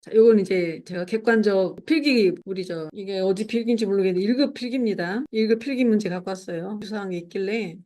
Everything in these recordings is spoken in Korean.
자, 요건 이제 제가 객관적 필기, 이게 어디 필기인지 모르겠는데 1급 필기입니다. 1급 필기 문제 갖고 왔어요. 유사한 게 있길래.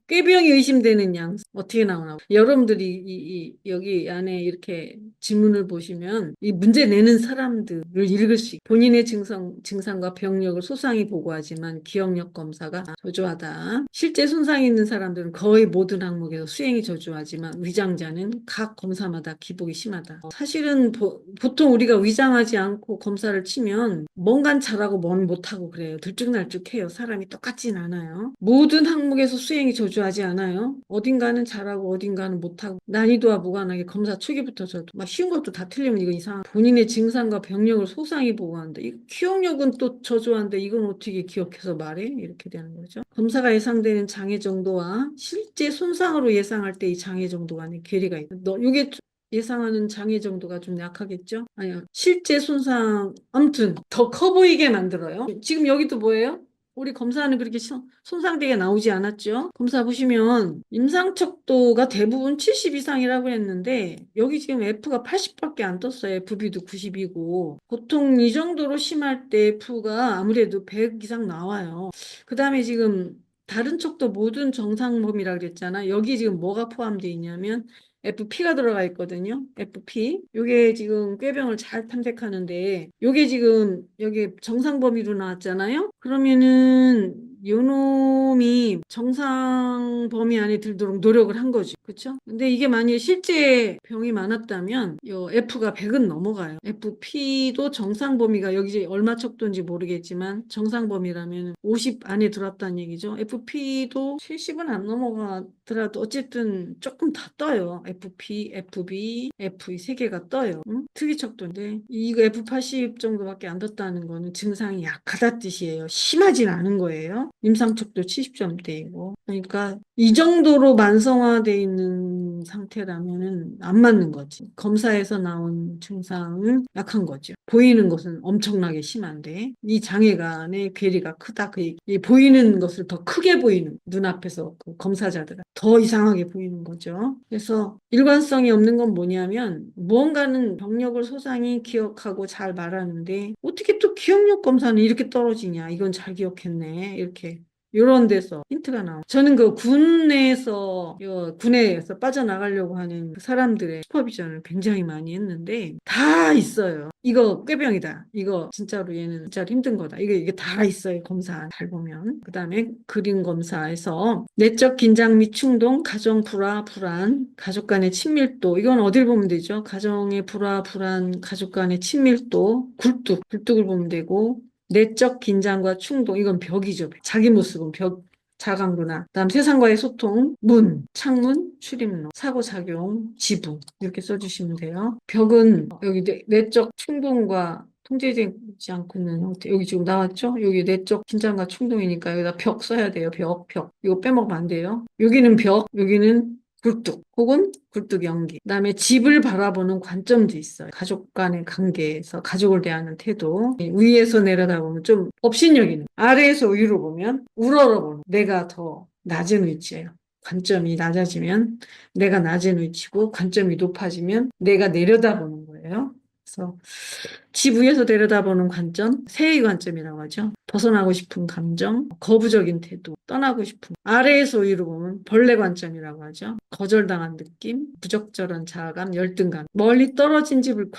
꾀병이 의심되는 양 어떻게 나오나. 여러분들이 여기 안에 이렇게 지문을 보시면 이 문제 내는 사람들을 읽을 수 있고 본인의 증상과 병력을 소상히 보고하지만 기억력 검사가 저조하다. 실제 손상이 있는 사람들은 거의 모든 항목에서 수행이 저조하지만 위장자는 각 검사마다 기복이 심하다. 사실은 보통 우리가 위장하지 않고 검사를 치면 뭔간 잘하고 뭔 못하고 그래요. 들쭉날쭉해요. 사람이 똑같진 않아요. 모든 항목에서 수행이 저조하지 않아요. 어딘가는 잘하고 어딘가는 못하고 난이도와 무관하게 검사 초기부터 저도 막 쉬운 것도 다 틀리면 이거 이상. 본인의 증상과 병력을 소상히 보고한다. 이 기억력은 또 저조한데 이건 어떻게 기억해서 말해? 이렇게 되는 거죠. 검사가 예상되는 장애 정도와 실제 손상으로 예상할 때 이 장애 정도 간의 괴리가 있다. 이게 예상하는 장애 정도가 좀 약하겠죠? 아니요. 실제 손상, 아무튼 더 커 보이게 만들어요. 지금 여기도 뭐예요? 우리 검사는 그렇게 손상되게 나오지 않았죠? 검사 보시면 임상척도가 대부분 70 이상이라고 했는데 여기 지금 F가 80밖에 안 떴어요. FB도 90이고 보통 이 정도로 심할 때 F가 아무래도 100 이상 나와요. 그 다음에 지금 다른 척도 모든 정상 범위라 그랬잖아. 여기 지금 뭐가 포함되어 있냐면 FP가 들어가 있거든요. FP. 요게 지금 꾀병을 잘 탐색하는데 요게 지금 여기 정상 범위로 나왔잖아요. 그러면은 요 놈이 정상 범위 안에 들도록 노력을 한 거죠. 그렇죠? 근데 이게 만약에 실제 병이 많았다면 요 F가 100은 넘어가요. FP도 정상 범위가 여기 얼마 척도인지 모르겠지만 정상 범위라면 50 안에 들어왔다는 얘기죠. FP도 70은 안 넘어가더라도 어쨌든 조금 다 떠요. FP, FB, FE 세 개가 떠요. 응? 특이 척도인데 이거 F80 정도밖에 안 떴다는 거는 증상이 약하다 뜻이에요. 심하진 않은 거예요. 임상척도 70점대이고. 그러니까 이 정도로 만성화돼 있는 상태라면은 안 맞는 거지. 검사에서 나온 증상은 약한 거죠. 보이는 것은 엄청나게 심한데 이 장애간의 괴리가 크다. 이 보이는 것을 더 크게 보이는 눈앞에서 그 검사자들은 더 이상하게 보이는 거죠. 그래서 일관성이 없는 건 뭐냐면 무언가는 병력을 소상히 기억하고 잘 말하는데 어떻게 또 기억력 검사는 이렇게 떨어지냐. 이건 잘 기억했네. 이렇게 이런 데서 힌트가 나와요. 저는 그 군에서 빠져나가려고 하는 그 사람들의 슈퍼비전을 굉장히 많이 했는데 다 있어요. 이거 꾀병이다. 이거 진짜로 얘는 진짜로 힘든 거다. 이게 다 있어요. 검사 잘 보면. 그다음에 그림 검사에서 내적 긴장 및 충동, 가정 불화, 불안, 가족 간의 친밀도. 이건 어딜 보면 되죠? 가정의 불화, 불안, 가족 간의 친밀도, 굴뚝을 보면 되고 내적 긴장과 충동, 이건 벽이죠. 자기 모습은 벽, 자강구나. 그다음 세상과의 소통, 창문, 출입로, 사고작용, 지붕 이렇게 써주시면 돼요. 벽은 여기 내적 충동과 통제되지 않고 있는 형태. 여기 지금 나왔죠? 여기 내적 긴장과 충동이니까 여기다 벽 써야 돼요. 벽. 이거 빼먹으면 안 돼요. 여기는 벽, 여기는 굴뚝 혹은 굴뚝 연기. 그다음에 집을 바라보는 관점도 있어요. 가족 간의 관계에서 가족을 대하는 태도. 위에서 내려다보면 좀 업신여기는. 아래에서 위로 보면 우러러보는. 내가 더 낮은 위치예요. 관점이 낮아지면 내가 낮은 위치고 관점이 높아지면 내가 내려다보는 거예요. 그래서 집 위에서 내려다보는 관점, 새의 관점이라고 하죠. 벗어나고 싶은 감정, 거부적인 태도, 떠나고 싶은. 아래에서 위로 보면 벌레 관점이라고 하죠. 거절당한 느낌, 부적절한 자아감, 열등감. 멀리 떨어진 집을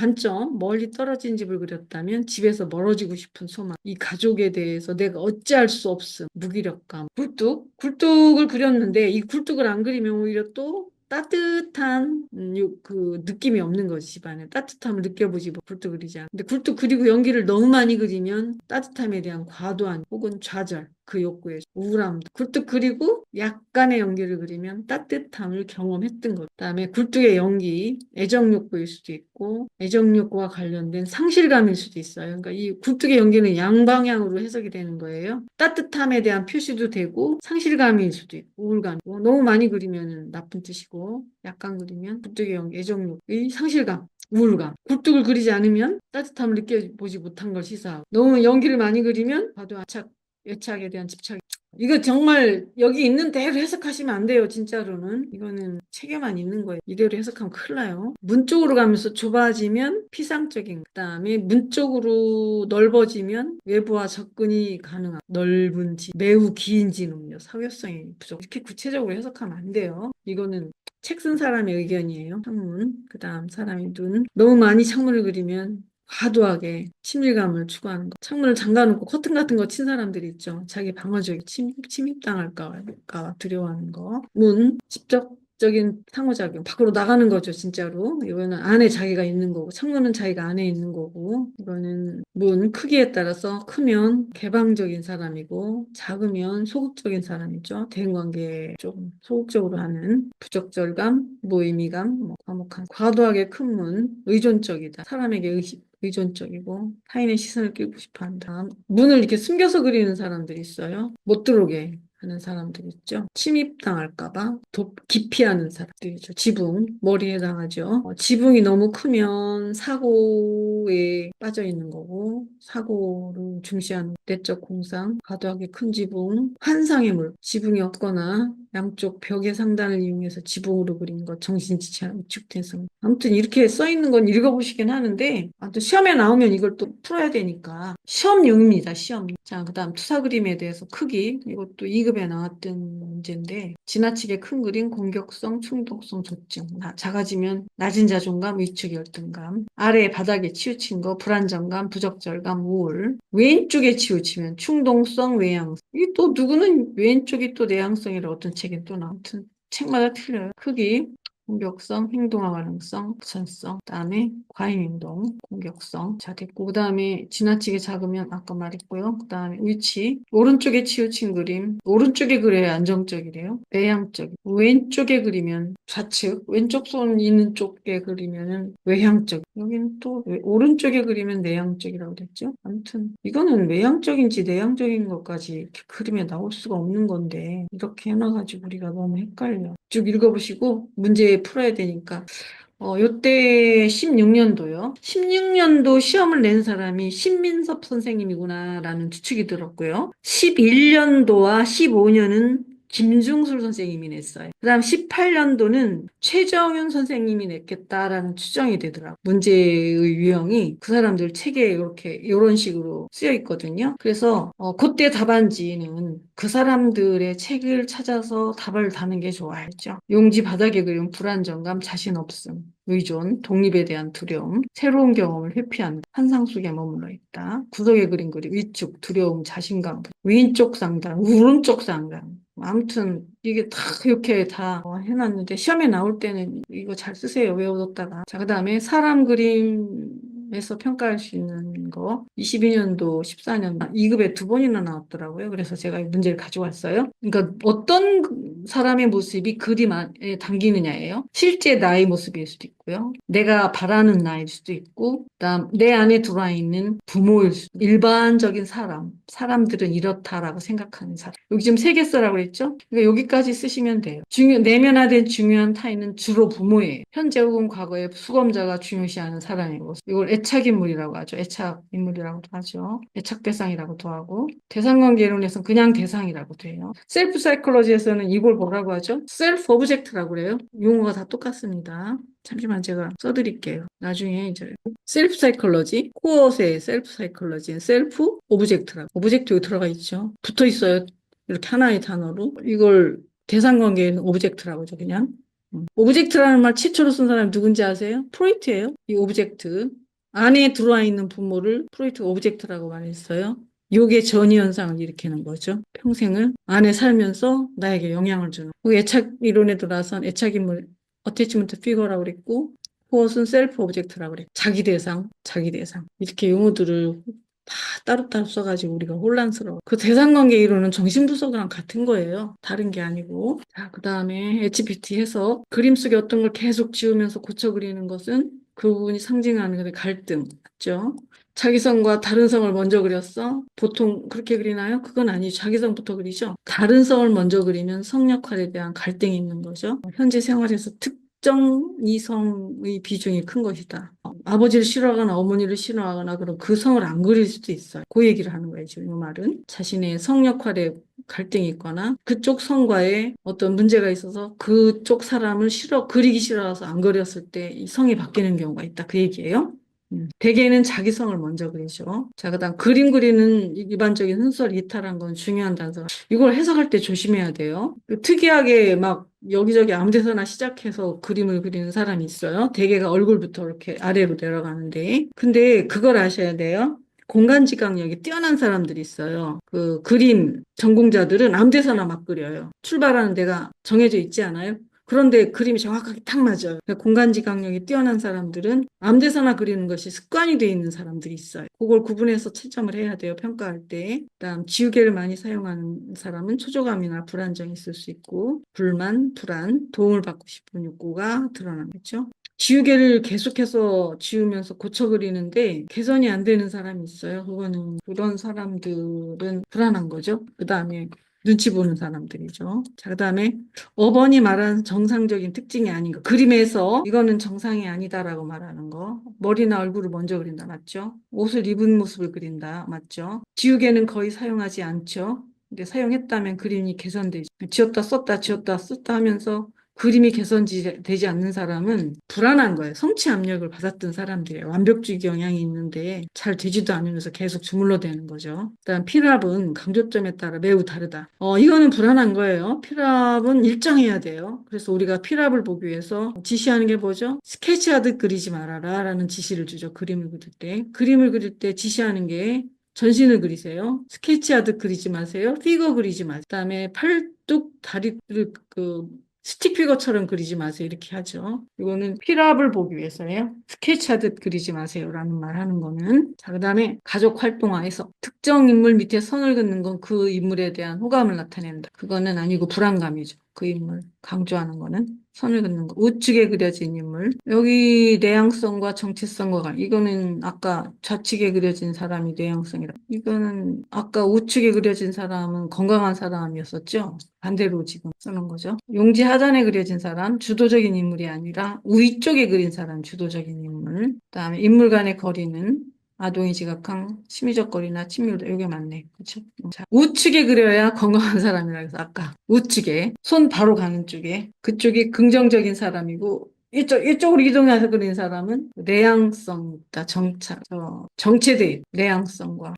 그렸다면 집에서 멀어지고 싶은 소망. 이 가족에 대해서 내가 어찌할 수 없음, 무기력감. 굴뚝을 그렸는데 이 굴뚝을 안 그리면 오히려 또 따뜻한 그 느낌이 없는 거지. 집안에 따뜻함을 느껴보지 굴뚝 그리지 않아. 근데 굴뚝 그리고 연기를 너무 많이 그리면 따뜻함에 대한 과도한 혹은 좌절, 그 욕구에 우울함. 굴뚝 그리고 약간의 연기를 그리면 따뜻함을 경험했던 것. 그다음에 굴뚝의 연기, 애정 욕구일 수도 있고 애정 욕구와 관련된 상실감일 수도 있어요. 그러니까 이 굴뚝의 연기는 양방향으로 해석이 되는 거예요. 따뜻함에 대한 표시도 되고 상실감일 수도 있고 우울감. 너무 많이 그리면 나쁜 뜻이고 약간 그리면 굴뚝의 연기, 애정 욕구의 상실감. 우울감. 굴뚝을 그리지 않으면 따뜻함을 느껴보지 못한 걸 시사하고 너무 연기를 많이 그리면 과도한 애착에 대한 집착. 이거 정말 여기 있는 대로 해석하시면 안 돼요, 진짜로는. 이거는 책에만 있는 거예요. 이대로 해석하면 큰일 나요. 문 쪽으로 가면서 좁아지면 피상적인, 그다음에 문 쪽으로 넓어지면 외부와 접근이 가능한 넓은 지, 매우 긴 지는요. 사교성이 부족. 이렇게 구체적으로 해석하면 안 돼요. 이거는 책 쓴 사람의 의견이에요. 창문. 그다음 사람의 눈. 너무 많이 창문을 그리면 과도하게 친밀감을 추구하는 거. 창문을 잠가놓고 커튼 같은 거 친 사람들이 있죠. 자기 방어적인 침입당할까 봐 두려워하는 거. 문, 직접적인 상호작용. 밖으로 나가는 거죠, 진짜로. 이거는 안에 자기가 있는 거고, 창문은 자기가 안에 있는 거고, 이거는 문 크기에 따라서 크면 개방적인 사람이고, 작으면 소극적인 사람이죠. 대인관계에 좀 소극적으로 하는 부적절감, 무의미감, 과묵한. 과도하게 큰 문, 의존적이다. 사람에게 의존적이고 타인의 시선을 끌고 싶어 한다. 문을 이렇게 숨겨서 그리는 사람들이 있어요. 못 들어오게 하는 사람들 있죠. 침입당할까봐 기피하는 사람들이죠. 지붕, 머리에 당하죠. 지붕이 너무 크면 사고에 빠져 있는 거고, 사고를 중시하는 내적 공상, 과도하게 큰 지붕, 환상의 물, 지붕이 없거나 양쪽 벽의 상단을 이용해서 지붕으로 그린 것, 정신지체한 위축된 성. 아무튼 이렇게 써 있는 건 읽어보시긴 하는데, 아무튼 시험에 나오면 이걸 또 풀어야 되니까 시험용입니다. 시험. 자, 그다음 투사 그림에 대해서 크기. 이것도 2급에 나왔던 문제인데 지나치게 큰 그림, 공격성, 충동성, 조증. 작아지면 낮은 자존감, 위축, 열등감. 아래 바닥에 치우친 거, 불안정감, 부적절감, 우울. 왼쪽에 치우치면 충동성, 외향성. 이게 또 누구는 왼쪽이 또 내향성이라 어떤 책에 또 나와. 아무튼 책마다 틀려요. 크기. 공격성, 행동화 가능성, 부천성, 그다음에 과잉행동, 공격성. 자, 됐고, 그다음에 지나치게 작으면 아까 말했고요. 그다음에 위치, 오른쪽에 치우친 그림, 오른쪽에 그려야 안정적이래요. 내향적. 왼쪽에 그리면 좌측, 왼쪽 손 있는 쪽에 그리면은 외향적. 여기는 또 오른쪽에 그리면 내향적이라고 됐죠. 아무튼 이거는 외향적인지 내향적인 것까지 이렇게 그림에 나올 수가 없는 건데 이렇게 해놔가지고 우리가 너무 헷갈려. 쭉 읽어보시고 문제 풀어야 되니까. 요때 16년도요. 16년도 시험을 낸 사람이 신민섭 선생님이구나라는 추측이 들었고요. 11년도와 15년은 김중술 선생님이 냈어요. 그 다음 18년도는 최정윤 선생님이 냈겠다라는 추정이 되더라고요. 문제의 유형이 그 사람들 책에 이런 식으로 쓰여 있거든요. 그래서 그때 답안지는 그 사람들의 책을 찾아서 답을 다는 게 좋아했죠. 용지 바닥에 그린 불안정감, 자신 없음, 의존, 독립에 대한 두려움, 새로운 경험을 회피하는 환상 속에 머물러 있다. 구석에 그린 그림, 위축, 두려움, 자신감, 왼쪽 상단, 오른쪽 상단. 아무튼 이게 다 이렇게 다 해놨는데 시험에 나올 때는 이거 잘 쓰세요. 외워뒀다가. 자, 그다음에 사람 그림에서 평가할 수 있는 거 22년도 14년 2급에 두 번이나 나왔더라고요. 그래서 제가 이 문제를 가져왔어요. 그러니까 어떤 사람의 모습이 그림 안에 담기느냐예요. 실제 나의 모습일 수도 있고요. 내가 바라는 나일 수도 있고, 그다음 내 안에 들어와 있는 부모일 수도, 일반적인 사람들은 이렇다라고 생각하는 사람. 여기 지금 세 개 써라고 했죠? 그러니까 여기까지 쓰시면 돼요. 내면화된 중요한 타인은 주로 부모예요. 현재 혹은 과거에 수검자가 중요시하는 사람의 모습. 이걸 애착인물이라고 하죠. 애착인물이라고도 하죠. 애착대상이라고도 하고, 대상관계론에서는 그냥 대상이라고도 해요. 셀프 사이콜로지에서는 이걸 뭐라고 하죠? 셀프 오브젝트라고 그래요. 용어가 다 똑같습니다. 잠시만 제가 써드릴게요. 나중에 이제 셀프 사이콜로지, 코어의 셀프 사이콜로지는 셀프 오브젝트라고. 오브젝트 여기 들어가 있죠. 붙어 있어요. 이렇게 하나의 단어로. 이걸 대상관계에는 오브젝트라고 하죠, 그냥. 오브젝트라는 말 최초로 쓴 사람이 누군지 아세요? 프로이트예요. 이 오브젝트. 안에 들어와 있는 부모를 프로이트 오브젝트라고 말했어요. 요게 전이현상을 일으키는 거죠. 평생을 안에 살면서 나에게 영향을 주는. 그 애착 이론에 들어선 애착인물, 어태치먼트 피거라고 그랬고, 그것은 셀프 오브젝트라고 그랬고, 자기 대상, 자기 대상. 이렇게 용어들을 다 따로따로 써가지고 우리가 혼란스러워. 그 대상관계 이론은 정신분석이랑 같은 거예요. 다른 게 아니고. 자, 그 다음에 HPT 해석. 그림 속에 어떤 걸 계속 지우면서 고쳐 그리는 것은 그 부분이 상징하는 그 갈등. 맞죠? 자기성과 다른 성을 먼저 그렸어? 보통 그렇게 그리나요? 그건 아니죠. 자기성부터 그리죠. 다른 성을 먼저 그리면 성 역할에 대한 갈등이 있는 거죠. 현재 생활에서 특정 이성의 비중이 큰 것이다. 아버지를 싫어하거나 어머니를 싫어하거나 그런 그 성을 안 그릴 수도 있어요. 그 얘기를 하는 거예요, 지금 이 말은. 자신의 성 역할에 갈등이 있거나 그쪽 성과의 어떤 문제가 있어서 그쪽 사람을 그리기 싫어서 안 그렸을 때 이 성이 바뀌는 경우가 있다. 그 얘기예요. 대개는 자기 성을 먼저 그리죠. 자, 그다음 그림 그리는 일반적인 흔설 이탈한 건 중요한 단서. 이걸 해석할 때 조심해야 돼요. 특이하게 막 여기저기 아무 데서나 시작해서 그림을 그리는 사람이 있어요. 대개가 얼굴부터 이렇게 아래로 내려가는데. 근데 그걸 아셔야 돼요. 공간지각력이 뛰어난 사람들이 있어요. 그 그림 전공자들은 아무 데서나 막 그려요. 출발하는 데가 정해져 있지 않아요? 그런데 그림이 정확하게 딱 맞아요. 공간지각력이 뛰어난 사람들은 아무 데서나 그리는 것이 습관이 돼 있는 사람들이 있어요. 그걸 구분해서 채점을 해야 돼요. 평가할 때. 그다음 지우개를 많이 사용하는 사람은 초조감이나 불안정이 있을 수 있고 불안, 도움을 받고 싶은 욕구가 드러나겠죠. 지우개를 계속해서 지우면서 고쳐 그리는데 개선이 안 되는 사람이 있어요. 그런 사람들은 불안한 거죠. 그 다음에 눈치 보는 사람들이죠. 자, 그 다음에 어번이 말하는 정상적인 특징이 아닌 거. 그림에서 이거는 정상이 아니다라고 말하는 거. 머리나 얼굴을 먼저 그린다. 맞죠? 옷을 입은 모습을 그린다. 맞죠? 지우개는 거의 사용하지 않죠. 근데 사용했다면 그림이 개선되죠. 지웠다 썼다 하면서 그림이 개선되지 않는 사람은 불안한 거예요. 성취 압력을 받았던 사람들이에요. 완벽주의 경향이 있는데 잘 되지도 않으면서 계속 주물러대는 거죠. 일단 필압은 강조점에 따라 매우 다르다. 이거는 불안한 거예요. 필압은 일정해야 돼요. 그래서 우리가 필압을 보기 위해서 지시하는 게 뭐죠? 스케치하듯 그리지 말아라 라는 지시를 주죠. 그림을 그릴 때. 그림을 그릴 때 지시하는 게 전신을 그리세요. 스케치하듯 그리지 마세요. 피거 그리지 마세요. 그다음에 팔뚝, 다리를 스틱 피거처럼 그리지 마세요. 이렇게 하죠. 이거는 필압을 보기 위해서예요. 스케치하듯 그리지 마세요. 라는 말 하는 거는. 자, 그 다음에 가족 활동화에서 특정 인물 밑에 선을 긋는 건 그 인물에 대한 호감을 나타낸다. 그거는 아니고 불안감이죠. 그 인물 강조하는 거는. 선을 긋는 거. 우측에 그려진 인물. 여기 내향성과 정체성과 이거는 아까 좌측에 그려진 사람이 내향성이라. 이거는 아까 우측에 그려진 사람은 건강한 사람이었었죠. 반대로 지금 쓰는 거죠. 용지 하단에 그려진 사람, 주도적인 인물이 아니라 위쪽에 그린 사람, 주도적인 인물. 그다음에 인물 간의 거리는 아동이 지각한 심리적 거리나 친밀도 이게 맞네. 그렇죠? 자, 우측에 그려야 건강한 사람이라 해서 아까 우측에 손 바로 가는 쪽에 그쪽이 긍정적인 사람이고 이쪽으로 이동해서 그린 사람은 내향성이다. 정체돼. 내향성인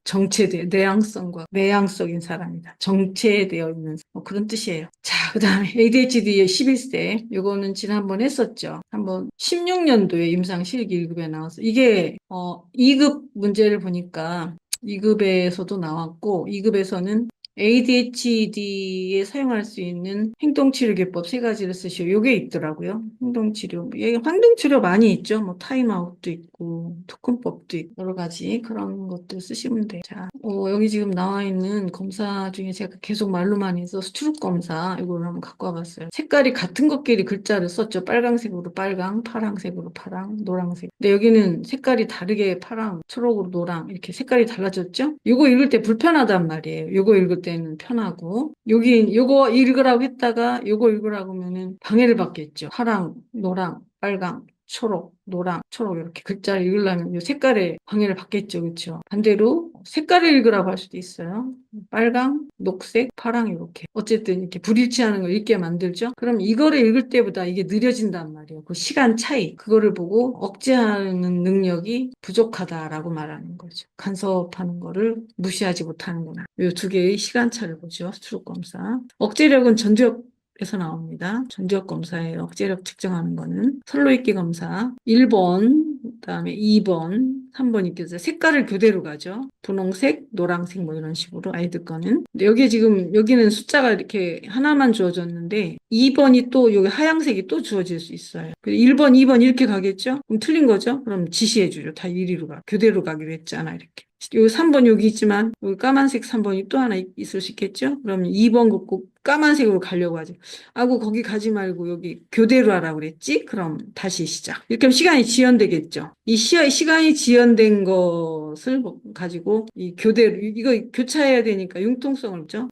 사람이다. 정체되어 있는 그런 뜻이에요. 자, 그 다음에 ADHD의 11세. 이거는 지난번 했었죠. 한번 16년도에 임상 실기 1급에 나와서 이게 2급 문제를 보니까 2급에서도 나왔고 2급에서는 ADHD에 사용할 수 있는 행동치료기법 세 가지를 쓰시오. 요게 있더라고요. 행동치료. 행동치료 많이 있죠. 뭐 타임아웃도 있고 토큰법도 있고 여러 가지 그런 것들 쓰시면 돼요. 자, 여기 지금 나와 있는 검사 중에 제가 계속 말로만 해서 스트룩 검사 이걸 한번 갖고 와봤어요. 색깔이 같은 것끼리 글자를 썼죠. 빨강색으로 빨강, 파랑색으로 파랑, 노랑색. 근데 여기는 색깔이 다르게 파랑, 초록으로 노랑 이렇게 색깔이 달라졌죠? 요거 읽을 때 불편하단 말이에요. 요거 읽을 때는 편하고 요거 읽으라고 했다가 요거 읽으라고 하면은 방해를 받겠죠. 파랑, 노랑, 빨강, 초록, 노랑, 초록 이렇게 글자를 읽으려면 이 색깔에 방해를 받겠죠. 그렇죠? 반대로 색깔을 읽으라고 할 수도 있어요. 빨강, 녹색, 파랑 이렇게. 어쨌든 이렇게 불일치하는 걸 읽게 만들죠. 그럼 이거를 읽을 때보다 이게 느려진단 말이에요. 그 시간 차이. 그거를 보고 억제하는 능력이 부족하다라고 말하는 거죠. 간섭하는 거를 무시하지 못하는구나. 이 두 개의 시간차를 보죠. 스트로크 검사. 억제력은 전두엽에서 나옵니다. 전두엽 검사의 억제력 측정하는 거는 선로 읽기 검사 1번, 그다음에 2번, 3번 읽기서 색깔을 교대로 가죠. 분홍색, 노란색 뭐 이런 식으로 아이들 거는. 근데 여기는 숫자가 이렇게 하나만 주어졌는데 2번이 또 여기 하얀색이 또 주어질 수 있어요. 1번, 2번 이렇게 가겠죠? 그럼 틀린 거죠? 그럼 지시해 주죠. 다 이리로 가. 교대로 가기로 했잖아. 이렇게. 여기 3번 여기 있지만 여기 까만색 3번이 또 하나 있을 수 있겠죠? 그러면 2번 긋고 까만색으로 가려고 하죠. 아고 거기 가지 말고 여기 교대로 하라고 그랬지? 그럼 다시 시작. 이렇게 하면 시간이 지연되겠죠. 시간이 지연된 것을 가지고 이 교대로 이거 교차해야 되니까 융통성을 죠.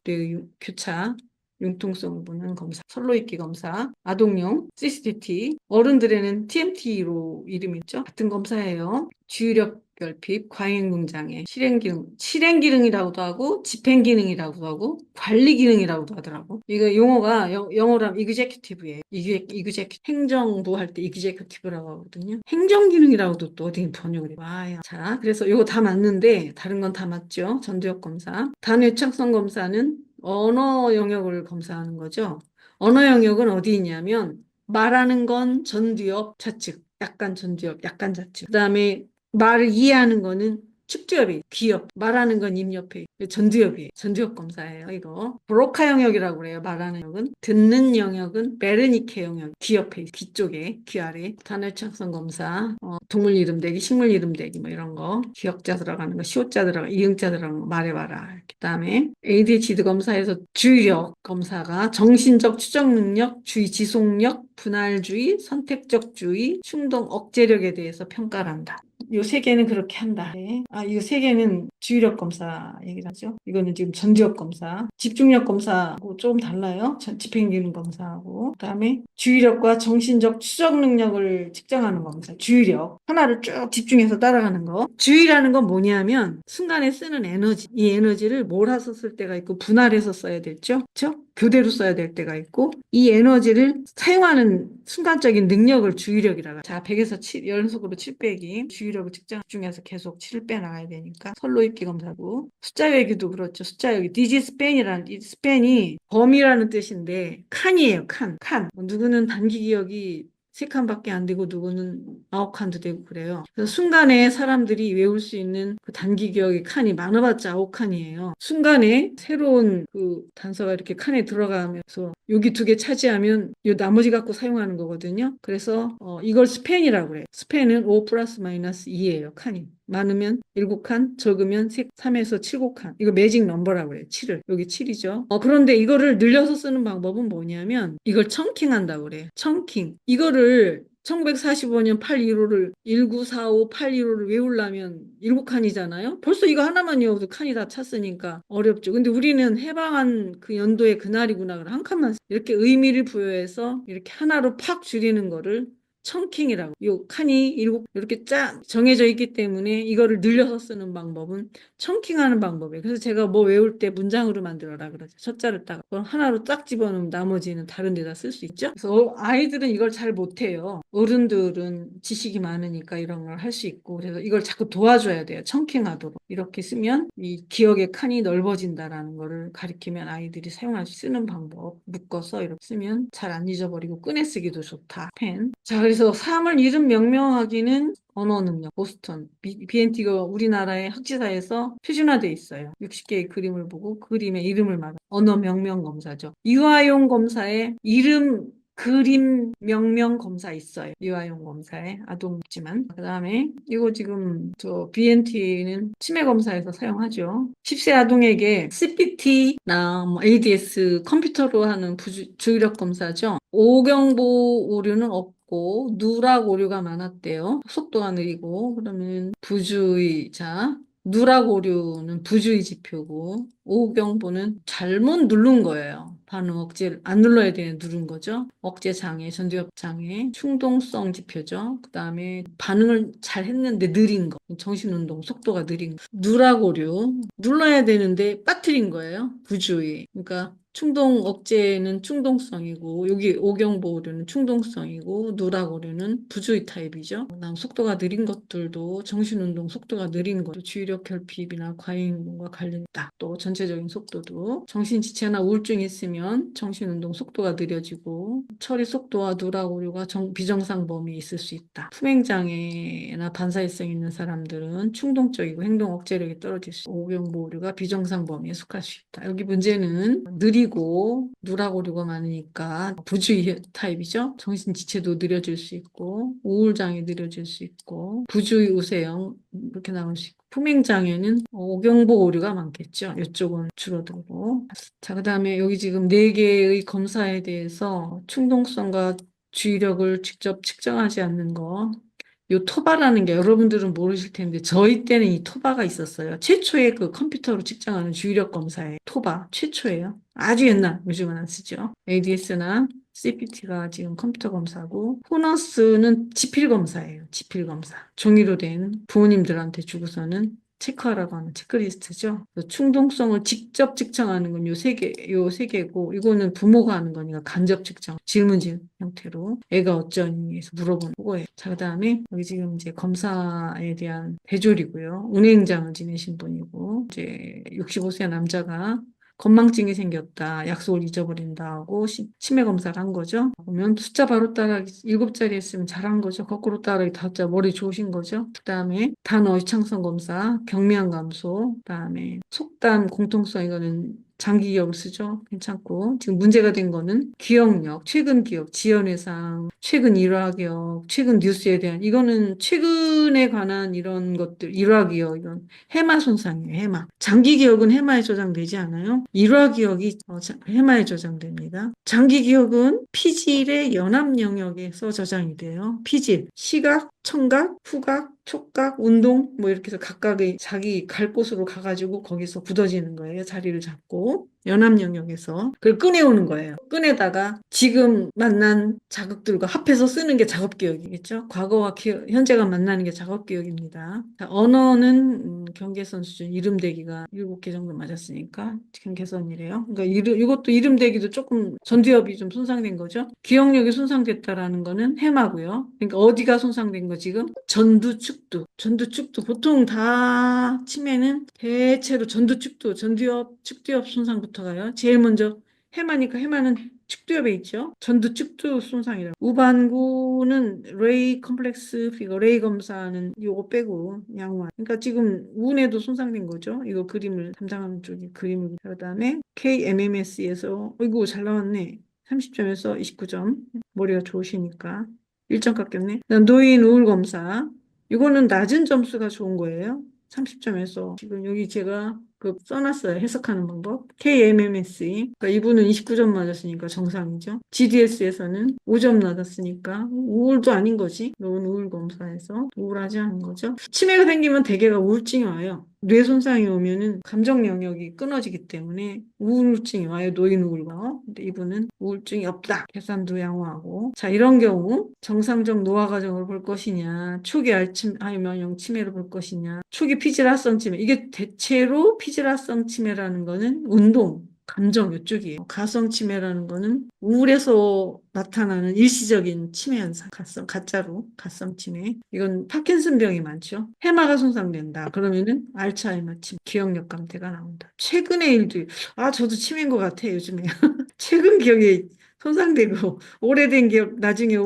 교차. 융통성 보는 검사, 선로익기 검사, 아동용 CCTT, 어른들에는 TMT로 이름이 있죠. 같은 검사예요. 주의력 결핍, 과잉능장애, 실행기능이라고도 하고, 집행기능이라고도 하고, 관리기능이라고도 하더라고. 이거 용어가 영어로 하면 이그제큐티브예요. 행정부 할 때 이그제큐티브라고 하거든요. 행정기능이라고도 또 어디 번역을 해요. 와야. 자, 그래서 이거 다 맞는데, 다른 건 다 맞죠. 전두엽 검사. 단어 유창성 검사는 언어 영역을 검사하는 거죠. 언어 영역은 어디 있냐면, 말하는 건 전두엽, 좌측. 약간 전두엽, 약간 좌측. 그 다음에 말을 이해하는 거는 측두엽이 귀엽, 말하는 건 입옆에 전두엽이에요. 전두엽 검사예요, 이거. 브로카 영역이라고 그래요, 말하는 영역은. 듣는 영역은 베르니케 영역, 귀 옆에, 귀 쪽에, 귀 아래. 단어창성 검사, 동물 이름 대기, 식물 이름 대기, 뭐 이런 거. 기억자 들어가는 거, 시옷자 들어가는 거, 이응자 들어가는 거 말해봐라. 그 다음에 ADHD 검사에서 주의력 검사가 정신적 추적 능력, 주의 지속력, 분할주의, 선택적 주의, 충동 억제력에 대해서 평가를 한다. 요 세 개는 그렇게 한다. 네. 이 세 개는 주의력 검사 얘기를 하죠. 이거는 지금 전두엽 검사. 집중력 검사하고 조금 달라요. 집행기능 검사하고. 그다음에 주의력과 정신적 추적 능력을 측정하는 검사. 주의력. 하나를 쭉 집중해서 따라가는 거. 주의라는 건 뭐냐면 순간에 쓰는 에너지. 이 에너지를 몰아서 쓸 때가 있고 분할해서 써야 됐죠. 그렇죠? 교대로 써야 될 때가 있고 이 에너지를 사용하는 순간적인 능력을 주의력이라고. 자, 100에서 7, 연속으로 7 빼기. 주의력을 측정 중에서 계속 7 빼나가야 되니까 선로입기 검사고. 숫자 외기도 그렇죠. 숫자 외기. 디지스팬이라는 이 스팬이 범위라는 뜻인데 칸이에요. 칸. 누구는 단기 기억이 3칸밖에 안 되고 누구는 9칸도 되고 그래요. 그래서 순간에 사람들이 외울 수 있는 그 단기 기억의 칸이 많아봤자 9칸이에요. 순간에 새로운 그 단서가 이렇게 칸에 들어가면서 여기 2개 차지하면 이 나머지 갖고 사용하는 거거든요. 그래서 이걸 스팬이라고 그래요. 스팬은 5 플러스 마이너스 2예요. 칸이. 많으면 7칸, 적으면 3에서 7칸. 이거 매직 넘버라고 그래요. 7을. 여기 7이죠. 그런데 이거를 늘려서 쓰는 방법은 뭐냐면 이걸 청킹한다고 그래요. 청킹. 이거를 1945년 815를 1945, 815를 외우려면 7칸이잖아요. 벌써 이거 하나만 외워도 칸이 다 찼으니까 어렵죠. 근데 우리는 해방한 그 연도의 그날이구나. 그럼 한 칸만 이렇게 의미를 부여해서 이렇게 하나로 팍 줄이는 거를 청킹이라고. 요 칸이 이렇게 쫙 정해져 있기 때문에 이거를 늘려서 쓰는 방법은 청킹하는 방법이에요. 그래서 제가 뭐 외울 때 문장으로 만들어라 그러죠. 첫자를 딱 그럼 하나로 딱 집어넣으면 나머지는 다른 데다 쓸 수 있죠. 그래서 아이들은 이걸 잘 못해요. 어른들은 지식이 많으니까 이런 걸 할 수 있고 그래서 이걸 자꾸 도와줘야 돼요. 청킹하도록. 이렇게 쓰면 이 기억의 칸이 넓어진다라는 거를 가리키면 아이들이 사용할 수 쓰는 방법 묶어서 이렇게 쓰면 잘 안 잊어버리고 꺼내 쓰기도 좋다. 펜. 자, 그래서 사물 이름 명명하기는 언어 능력, 보스턴, BNT가 우리나라의 학지사에서 표준화돼 있어요. 60개의 그림을 보고 그 그림의 이름을 말하는 언어 명명 검사죠. 유아용 검사에 이름 그림 명명 검사 있어요. 유아용 검사에 아동지만. 그다음에 이거 지금 저 BNT는 치매 검사에서 사용하죠. 10세 아동에게 CPT나 ADS 컴퓨터로 하는 주의력 검사죠. 오경보 오류는 없고 누락 오류가 많았대요. 속도가 느리고 그러면 부주의자. 누락 오류는 부주의 지표고 오경보는 잘못 누른 거예요. 반응 억제를 안 눌러야 되는데 누른 거죠. 억제 장애, 전두엽 장애, 충동성 지표죠. 그 다음에 반응을 잘 했는데 느린 거, 정신운동 속도가 느린 거. 누락 오류 눌러야 되는데 빠뜨린 거예요. 부주의. 그러니까 충동 억제는 충동성이고 여기 오경보 오류는 충동성이고 누락 오류는 부주의 타입이죠. 그다음 속도가 느린 것들도 정신운동 속도가 느린 것도 주의력 결핍이나 과잉운동과 관련있다. 또 전체적인 속도도 정신지체나 우울증이 있으면 정신운동 속도가 느려지고 처리 속도와 누락 오류가 비정상 범위에 있을 수 있다. 품행장애나 반사회성 있는 사람들은 충동적이고 행동 억제력이 떨어질 수 있고 오경보 오류가 비정상 범위에 속할 수 있다. 여기 문제는 느리고 누락 오류가 많으니까 부주의 타입이죠. 정신지체도 느려질 수 있고 우울장애 느려질 수 있고 부주의 우세형 이렇게 나올 수 있고 품행장애는 오경보 오류가 많겠죠. 이쪽은 줄어들고. 자, 그 다음에 여기 지금 4개의 검사에 대해서 충동성과 주의력을 직접 측정하지 않는 거 요 토바라는 게 여러분들은 모르실 텐데 저희 때는 이 토바가 있었어요. 최초의 그 컴퓨터로 측정하는 주의력 검사에 토바 최초예요. 아주 옛날 요즘은 안 쓰죠. ADS나 CPT가 지금 컴퓨터 검사고 호너스는 지필 검사예요. 지필 검사. 종이로 된 부모님들한테 주고서는 체크하라고 하는 체크리스트죠. 충동성을 직접 측정하는 건 요 세 개고, 이거는 부모가 하는 거니까 간접 측정, 질문지 형태로 애가 어쩌니 해서 물어보는 거예요. 자, 그 다음에 여기 지금 이제 검사에 대한 대졸이고요. 운행장을 지내신 분이고, 이제 65세 남자가 건망증이 생겼다. 약속을 잊어버린다 하고 치매 검사를 한 거죠. 보면 숫자 바로 따라하기 7자리 했으면 잘한 거죠. 거꾸로 따라하기 5자 머리 좋으신 거죠. 그다음에 단어 유창성 검사, 경미한 감소, 그다음에 속담 공통성 이거는 장기 기억을 쓰죠. 괜찮고 지금 문제가 된 거는 기억력, 최근 기억, 지연회상, 최근 일화 기억, 최근 뉴스에 대한 이거는 최근에 관한 이런 것들 일화 기억 이건 해마 손상이에요. 해마. 장기 기억은 해마에 저장되지 않아요. 일화 기억이 해마에 저장됩니다. 장기 기억은 피질의 연합 영역에서 저장이 돼요. 피질, 시각, 청각, 후각, 촉각, 운동 뭐 이렇게 해서 각각의 자기 갈 곳으로 가가지고 거기서 굳어지는 거예요. 자리를 잡고 연합 영역에서 그걸 꺼내오는 거예요. 꺼내다가 지금 만난 자극들과 합해서 쓰는 게 작업기억이겠죠. 과거와 현재가 만나는 게 작업기억입니다. 자, 언어는 경계선 수준 이름 대기가 7개 정도 맞았으니까 경계선이래요. 그러니까 이것도 이름 대기도 조금 전두엽이 좀 손상된 거죠. 기억력이 손상됐다라는 거는 해마고요. 그러니까 어디가 손상된 거 지금? 전두, 축두. 전두, 축두. 보통 다 치매는 대체로 전두, 축두, 전두엽, 축두엽 손상부터 가요. 제일 먼저 해마니까 해마는 축두엽에 있죠. 전두 축두 손상이라고. 우반구는 레이 컴플렉스 피거, 레이 검사는 요거 빼고 양호한. 그러니까 지금 우은에도 손상된 거죠. 이거 그림을 담당하는 쪽이 그림을. 그다음에 KMMS에서 이거 잘 나왔네. 30점에서 29점. 머리가 좋으시니까 1점 깎였네. 그다음 노인 우울 검사. 이거는 낮은 점수가 좋은 거예요. 30점에서 지금 여기 제가 써놨어요. 해석하는 방법. KMMSE. 그러니까 이분은 29점 맞았으니까 정상이죠. GDS에서는 5점 맞았으니까 우울도 아닌 거지. 노인 우울 검사에서 우울하지 않은 거죠. 치매가 생기면 대개가 우울증이 와요. 뇌 손상이 오면은 감정 영역이 끊어지기 때문에 우울증이 와요. 노인 우울과. 근데 이분은 우울증이 없다. 계산도 양호하고. 자, 이런 경우 정상적 노화 과정을 볼 것이냐, 초기 알츠하이머형 치매를 볼 것이냐, 초기 피질화성 치매. 이게 대체로 피질화성 치매라는 거는 운동, 감정 이쪽이에요. 가성 치매라는 거는 우울에서 나타나는 일시적인 치매 현상, 가짜로 가성 치매. 이건 파킨슨병이 많죠. 해마가 손상된다. 그러면은 알츠하이머 치매, 기억력 감퇴가 나온다. 최근의 일들, 저도 치매인 것 같아 요즘에. 최근 기억이 손상되고 오래된 기억, 나중에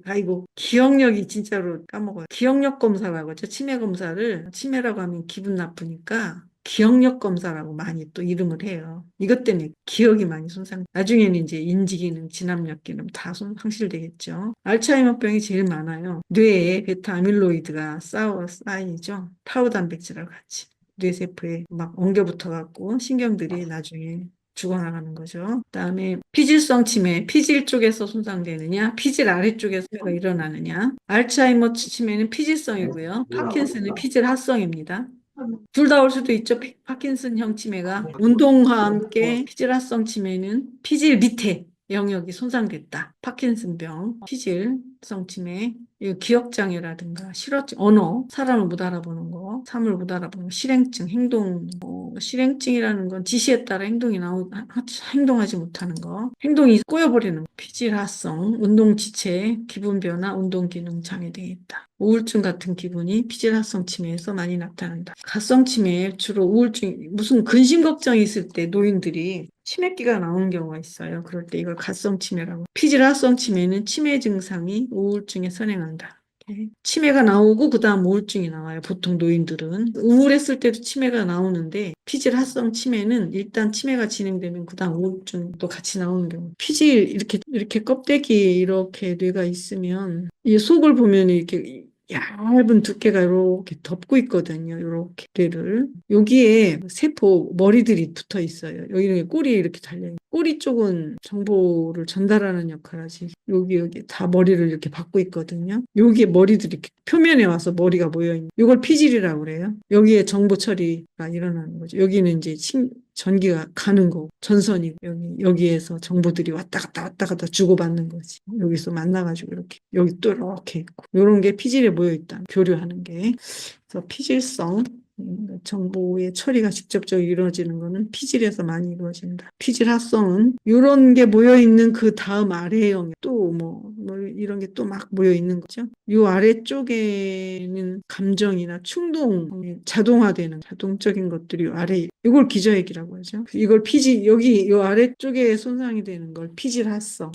아이고 기억력이 진짜로 까먹어요. 기억력 검사라고 하죠. 치매 검사를 치매라고 하면 기분 나쁘니까. 기억력 검사라고 많이 또 이름을 해요. 이것 때문에 기억이 많이 나중에는 이제 인지기능, 진압력 기능 다 상실되겠죠. 알츠하이머병이 제일 많아요. 뇌에 베타 아밀로이드가 쌓이죠. 타우 단백질하고 같이. 뇌세포에 막 엉겨붙어갖고 신경들이 나중에 죽어나가는 거죠. 그다음에 피질성 치매, 피질 쪽에서 손상되느냐, 피질 아래쪽에서 치매가 일어나느냐. 알츠하이머 치매는 피질성이고요. 파킨슨은 피질하성입니다. 둘 다 올 수도 있죠. 파킨슨형 치매가. 운동과 함께 피질화성 치매는 피질 밑에 영역이 손상됐다. 파킨슨병, 피질성 치매, 기억장애라든가 실어증, 언어, 사람을 못 알아보는 거, 사물을 못 알아보는 거, 실행증, 실행증이라는 건 지시에 따라 행동하지 못하는 거, 행동이 꼬여버리는 거, 피질화성, 운동 지체, 기분 변화, 운동 기능 장애 등이 있다. 우울증 같은 기분이 피질화성 치매에서 많이 나타난다. 가성 치매에 주로 무슨 근심 걱정이 있을 때 노인들이 치매기가 나오는 경우가 있어요. 그럴 때 이걸 가성 치매라고. 피질화성 치매는 치매 증상이 우울증에 선행한다. 치매가 나오고 그다음 우울증이 나와요. 보통 노인들은. 우울했을 때도 치매가 나오는데 피질화성 치매는 일단 치매가 진행되면 그다음 우울증도 같이 나오는 경우. 피질 이렇게 껍데기 이렇게 뇌가 있으면 이 속을 보면 이렇게 얇은 두께가 이렇게 덮고 있거든요. 이렇게 를 여기에 세포 머리들이 붙어 있어요. 여기는 꼬리에 이렇게 달려요. 꼬리 쪽은 정보를 전달하는 역할을 하지. 여기 다 머리를 이렇게 받고 있거든요. 여기에 머리들이 이렇게 표면에 와서 머리가 모여 있는. 이걸 피질이라고 그래요. 여기에 정보 처리가 일어나는 거죠. 여기는 이제 전기가 가는 거고 전선이고 여기에서 정보들이 왔다 갔다 주고받는 거지. 여기서 만나가지고 이렇게 여기 또 이렇게 있고 이런 게 피질에 모여 있다. 교류하는 게. 그래서 피질성 정보의 처리가 직접적으로 이루어지는 것은 피질에서 많이 이루어진다. 피질 합성은 이런 게 모여 있는 그 다음 아래형 또 뭐 이런 게 또 막 모여 있는 거죠. 이 아래쪽에는 감정이나 충동, 자동화되는 자동적인 것들이 아래 이걸 기저핵이라고 하죠. 이걸 피질 여기 이 아래쪽에 손상이 되는 걸 피질 합성,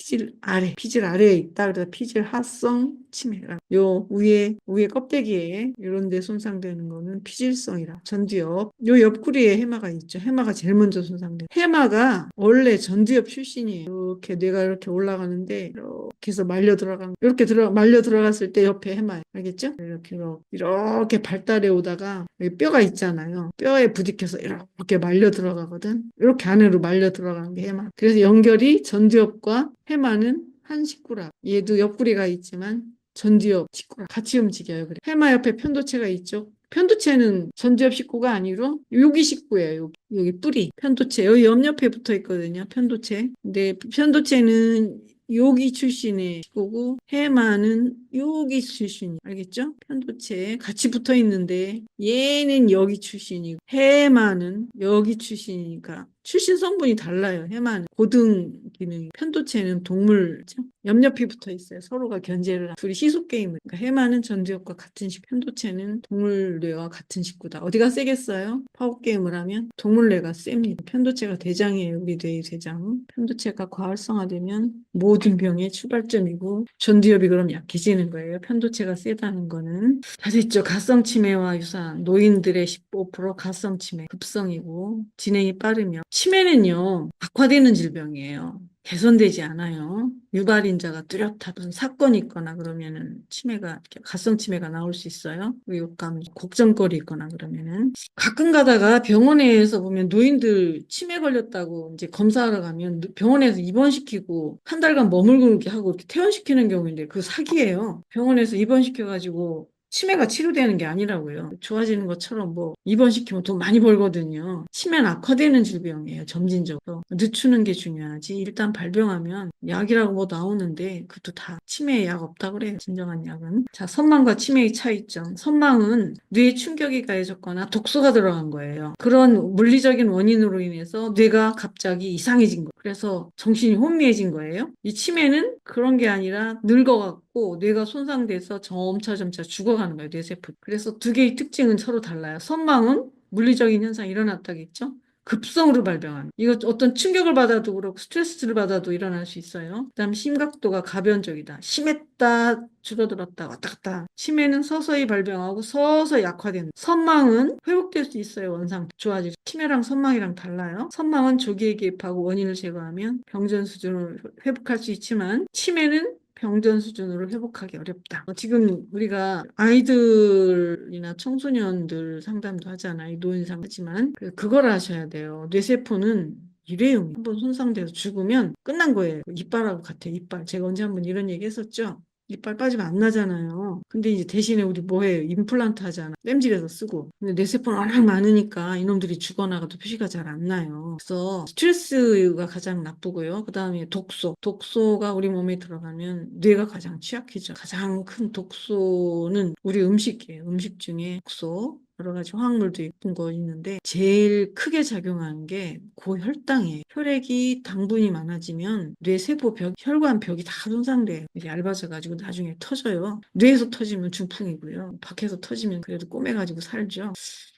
피질 아래에 있다. 그래서 피질 합성 치매라. 요 위에 껍데기에 이런 데 손상되는 거는 피질성이라. 전두엽. 요 옆구리에 해마가 있죠. 해마가 제일 먼저 손상돼. 해마가 원래 전두엽 출신이에요. 이렇게 뇌가 이렇게 올라가는데 이렇게 해서 말려 들어갔을 때 옆에 해마예요. 알겠죠? 이렇게 발달해 오다가 여기 뼈가 있잖아요. 뼈에 부딪혀서 이렇게 말려 들어가거든. 이렇게 안으로 말려 들어가는 게 해마. 그래서 연결이 전두엽과 해마는 한 식구라. 얘도 옆구리가 있지만 전두엽 식구랑 같이 움직여요. 그래. 해마 옆에 편도체가 있죠. 편도체는 전두엽 식구가 아니라 여기 식구예요. 여기 뿌리 편도체 여기 옆옆에 붙어 있거든요. 편도체. 근데 편도체는 여기 출신의 식구고 해마는 여기 출신. 알겠죠? 편도체 같이 붙어 있는데 얘는 여기 출신이고 해마는 여기 출신이니까 출신 성분이 달라요. 해마는 고등 기능, 편도체는 동물죠. 옆옆이 붙어 있어요. 서로가 견제를 하고 둘이 시속 게임을. 그러니까 해마는 전두엽과 같은 식구, 편도체는 동물뇌와 같은 식구다. 어디가 세겠어요? 파워 게임을 하면 동물뇌가 셉니다. 편도체가 대장이에요. 우리 뇌의 대장. 편도체가 과활성화되면 모든 병의 출발점이고 전두엽이 그럼 약해지는 거예요. 편도체가 세다는 거는. 다 됐죠. 가성 치매와 유사한 노인들의 15% 가성 치매 급성이고 진행이 빠르며 치매는요 악화되는 질병이에요. 개선되지 않아요. 유발인자가 뚜렷한 무슨 사건이 있거나 그러면은 가성 치매가 나올 수 있어요. 의욕감, 걱정거리 있거나 그러면은 가끔 가다가 병원에서 보면 노인들 치매 걸렸다고 이제 검사하러 가면 병원에서 입원시키고 한 달간 머물고 이렇게 하고 이렇게 퇴원시키는 경우인데 그 사기예요. 병원에서 입원시켜가지고 치매가 치료되는 게 아니라고요. 좋아지는 것처럼 뭐 입원시키면 돈 많이 벌거든요. 치매는 악화되는 질병이에요. 점진적으로. 늦추는 게 중요하지. 일단 발병하면 약이라고 뭐 나오는데 그것도 다 치매에 약 없다 그래요. 진정한 약은. 자, 선망과 치매의 차이점. 선망은 뇌에 충격이 가해졌거나 독소가 들어간 거예요. 그런 물리적인 원인으로 인해서 뇌가 갑자기 이상해진 거예요. 그래서 정신이 혼미해진 거예요. 이 치매는 그런 게 아니라 늙어갖고 뇌가 손상돼서 점차 죽어가는 거예요. 뇌세포. 그래서 두 개의 특징은 서로 달라요. 선망은 물리적인 현상이 일어났다겠죠? 급성으로 발병하는. 이거 어떤 충격을 받아도 그렇고 스트레스를 받아도 일어날 수 있어요. 그다음 심각도가 가변적이다. 심했다, 줄어들었다, 왔다 갔다. 치매는 서서히 발병하고 서서히 약화되는. 선망은 회복될 수 있어요. 원상 좋아질. 치매랑 선망이랑 달라요. 선망은 조기에 개입하고 원인을 제거하면 병전 수준을 회복할 수 있지만 치매는 병전 수준으로 회복하기 어렵다. 지금 우리가 아이들이나 청소년들 상담도 하잖아요. 노인 상담하지만 그걸 아셔야 돼요. 뇌세포는 일회용 한번 손상돼서 죽으면 끝난 거예요. 이빨하고 같아요. 이빨. 제가 언제 한번 이런 얘기 했었죠. 이빨 빠지면 안 나잖아요. 근데 이제 대신에 우리 뭐 해요? 임플란트 하잖아. 땜질해서 쓰고. 근데 뇌세포는 워낙 많으니까 이놈들이 죽어나가도 표시가 잘 안 나요. 그래서 스트레스가 가장 나쁘고요. 그 다음에 독소. 독소가 우리 몸에 들어가면 뇌가 가장 취약해져. 가장 큰 독소는 우리 음식이에요. 음식 중에 독소. 여러 가지 화학물도 예쁜 거 있는데 제일 크게 작용하는 게 고혈당이에요. 혈액이 당분이 많아지면 뇌세포 혈관 벽이 다 손상돼요. 얇아져가지고 나중에 터져요. 뇌에서 터지면 중풍이고요. 밖에서 터지면 그래도 꼬매가지고 살죠.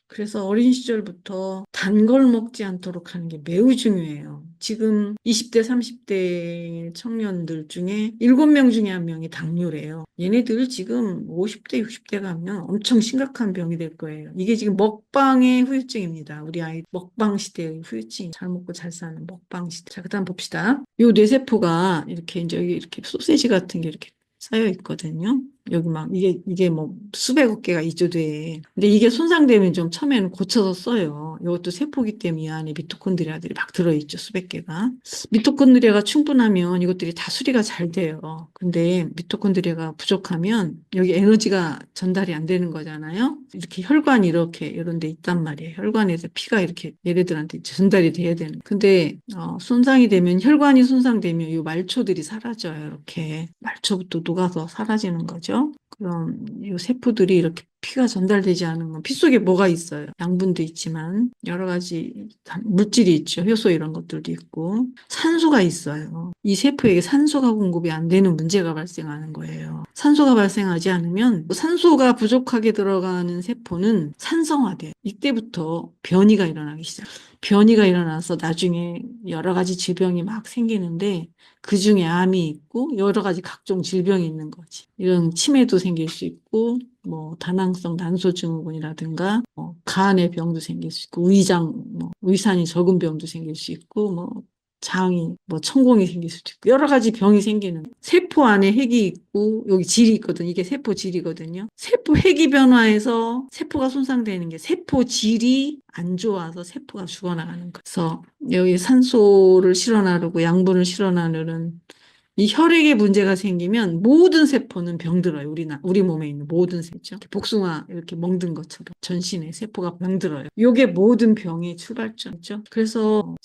그래서 어린 시절부터 단 걸 먹지 않도록 하는 게 매우 중요해요. 지금 20대, 30대 청년들 중에 7명 중에 1명이 당뇨래요. 얘네들 지금 50대, 60대 가면 엄청 심각한 병이 될 거예요. 이게 지금 먹방의 후유증입니다. 우리 아이 먹방 시대의 후유증. 잘 먹고 잘 사는 먹방 시대. 자, 그다음 봅시다. 요 뇌세포가 이렇게 이제 여기 이렇게 소세지 같은 게 이렇게 쌓여 있거든요. 여기 막 이게 뭐 수백억 개가 있죠, 뇌에. 근데 이게 손상되면 좀 처음에는 고쳐서 써요. 이것도 세포기 때문에 이 안에 미토콘드리아들이 막 들어있죠, 수백 개가. 미토콘드리아가 충분하면 이것들이 다 수리가 잘 돼요. 근데 미토콘드리아가 부족하면 여기 에너지가 전달이 안 되는 거잖아요. 이렇게 혈관이 이렇게 이런 데 있단 말이에요. 혈관에서 피가 이렇게 얘네들한테 전달이 돼야 되는. 근데 손상이 되면 혈관이 손상되면 이 말초들이 사라져요. 이렇게 말초부터 녹아서 사라지는 거죠. 그럼 이 세포들이 이렇게 피가 전달되지 않은 건 피 속에 뭐가 있어요? 양분도 있지만 여러 가지 물질이 있죠. 효소 이런 것들도 있고 산소가 있어요. 이 세포에게 산소가 공급이 안 되는 문제가 발생하는 거예요. 산소가 발생하지 않으면 산소가 부족하게 들어가는 세포는 산성화돼요. 이때부터 변이가 일어나기 시작해요. 변이가 일어나서 나중에 여러 가지 질병이 막 생기는데 그중에 암이 있고 여러 가지 각종 질병이 있는 거지. 이런 치매도 생길 수 있고 뭐 다낭성 난소증후군이라든가 간의 병도 생길 수 있고 위산이 적은 병도 생길 수 있고 뭐 장이 천공이 생길 수도 있고 여러 가지 병이 생기는 세포 안에 핵이 있고 여기 질이 있거든요. 이게 세포 질이거든요. 세포 핵이 변화해서 세포가 손상되는 게 세포 질이 안 좋아서 세포가 죽어나가는 거예요. 그래서 여기 산소를 실어 나르고 양분을 실어 나르는 이 혈액에 문제가 생기면 모든 세포는 병들어요. 우리 몸에 있는 모든 세포죠. 복숭아 이렇게 멍든 것처럼 전신에 세포가 병들어요. 이게 모든 병의 출발점이죠. 그래서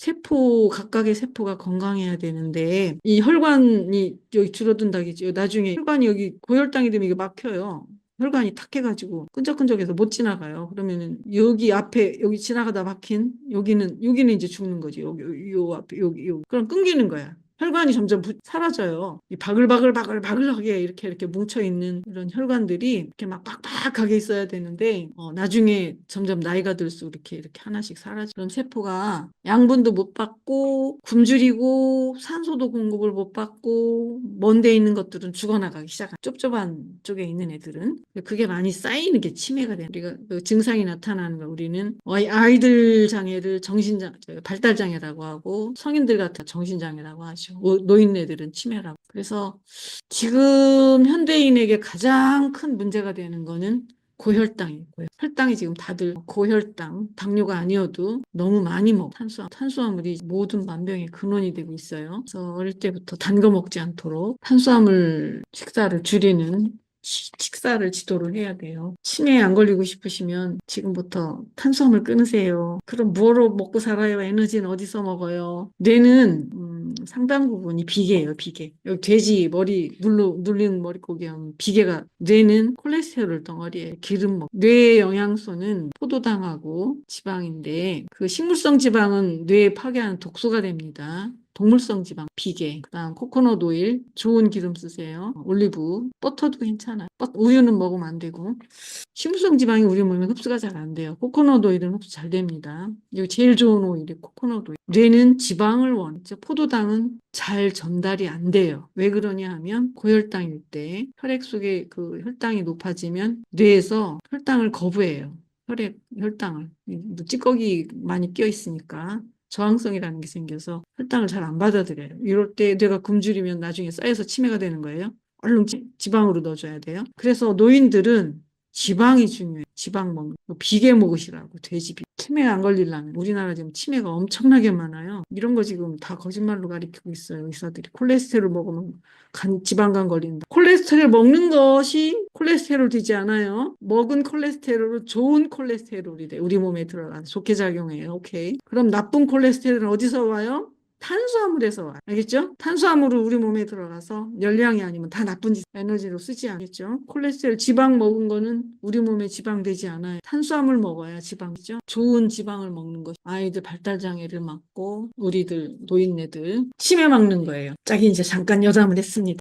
각각의 세포가 건강해야 되는데 이 혈관이 여기 줄어든다겠죠. 나중에 혈관이 여기 고혈당이 되면 이게 막혀요. 혈관이 탁해가지고 끈적끈적해서 못 지나가요. 그러면은 여기 앞에 여기 지나가다 막힌 여기는 이제 죽는 거지. 요 앞에 여기 그럼 끊기는 거야. 혈관이 점점 사라져요. 이 바글바글하게 이렇게 뭉쳐 있는 이런 혈관들이 이렇게 막 빡빡하게 있어야 되는데 나중에 점점 나이가 들수록 이렇게 하나씩 사라져. 그럼 세포가 양분도 못 받고 굶주리고 산소도 공급을 못 받고 먼 데 있는 것들은 죽어나가기 시작한. 좁좁한 쪽에 있는 애들은 그게 많이 쌓이는 게 치매가 돼요. 우리가 그 증상이 나타나는 거 우리는 아이들 장애를 발달 장애라고 하고 성인들 같은 정신장애라고 하죠. 노인네들은 치매라고. 그래서 지금 현대인에게 가장 큰 문제가 되는 거는 고혈당이고요. 혈당이 지금 다들 고혈당, 당뇨가 아니어도 너무 많이 탄수화물이 모든 만병의 근원이 되고 있어요. 그래서 어릴 때부터 단 거 먹지 않도록 탄수화물 식사를 줄이는 식사를 지도를 해야 돼요. 치매에 안 걸리고 싶으시면 지금부터 탄수화물 끊으세요. 그럼 뭐로 먹고 살아요? 에너지는 어디서 먹어요? 뇌는 상당 부분이 비계예요, 비계. 여기 돼지 머리 눌린 머릿고기 하면 비계가 뇌는 콜레스테롤 덩어리에 뇌의 영양소는 포도당하고 지방인데 그 식물성 지방은 뇌에 파괴하는 독소가 됩니다. 동물성 지방, 비계, 그다음 코코넛 오일, 좋은 기름 쓰세요. 올리브, 버터도 괜찮아요. 우유는 먹으면 안 되고. 식물성 지방이 우리 몸에 흡수가 잘 안 돼요. 코코넛 오일은 흡수 잘 됩니다. 여기 제일 좋은 오일이 코코넛 오일. 뇌는 지방을 원했죠. 포도당은 잘 전달이 안 돼요. 왜 그러냐 하면 고혈당일 때 혈액 속에 그 혈당이 높아지면 뇌에서 혈당을 거부해요. 혈당을. 찌꺼기 많이 끼어 있으니까. 저항성이라는 게 생겨서 혈당을 잘 안 받아들여요. 이럴 때 뇌가 굶주리면 나중에 쌓여서 치매가 되는 거예요. 얼른 지방으로 넣어줘야 돼요. 그래서 노인들은 지방이 중요해요. 지방 먹는 거. 비계 먹으시라고, 돼지비. 치매 안 걸리려면 우리나라 지금 치매가 엄청나게 많아요. 이런 거 지금 다 거짓말로 가리키고 있어요. 의사들이. 콜레스테롤 먹으면 지방간 걸린다. 콜레스테롤 먹는 것이 콜레스테롤 되지 않아요. 먹은 콜레스테롤은 좋은 콜레스테롤이 돼. 우리 몸에 들어가서 좋게 작용해요. 오케이. 그럼 나쁜 콜레스테롤은 어디서 와요? 탄수화물에서 와요. 알겠죠? 탄수화물은 우리 몸에 들어가서 열량이 아니면 다 나쁜 에너지로 쓰지 않겠죠? 콜레스테롤 지방 먹은 거는 우리 몸에 지방 되지 않아요. 탄수화물 먹어야 지방이죠. 좋은 지방을 먹는 것. 아이들 발달 장애를 막고 우리들 노인네들 치매 막는 거예요. 짝이 이제 잠깐 여담을 했습니다.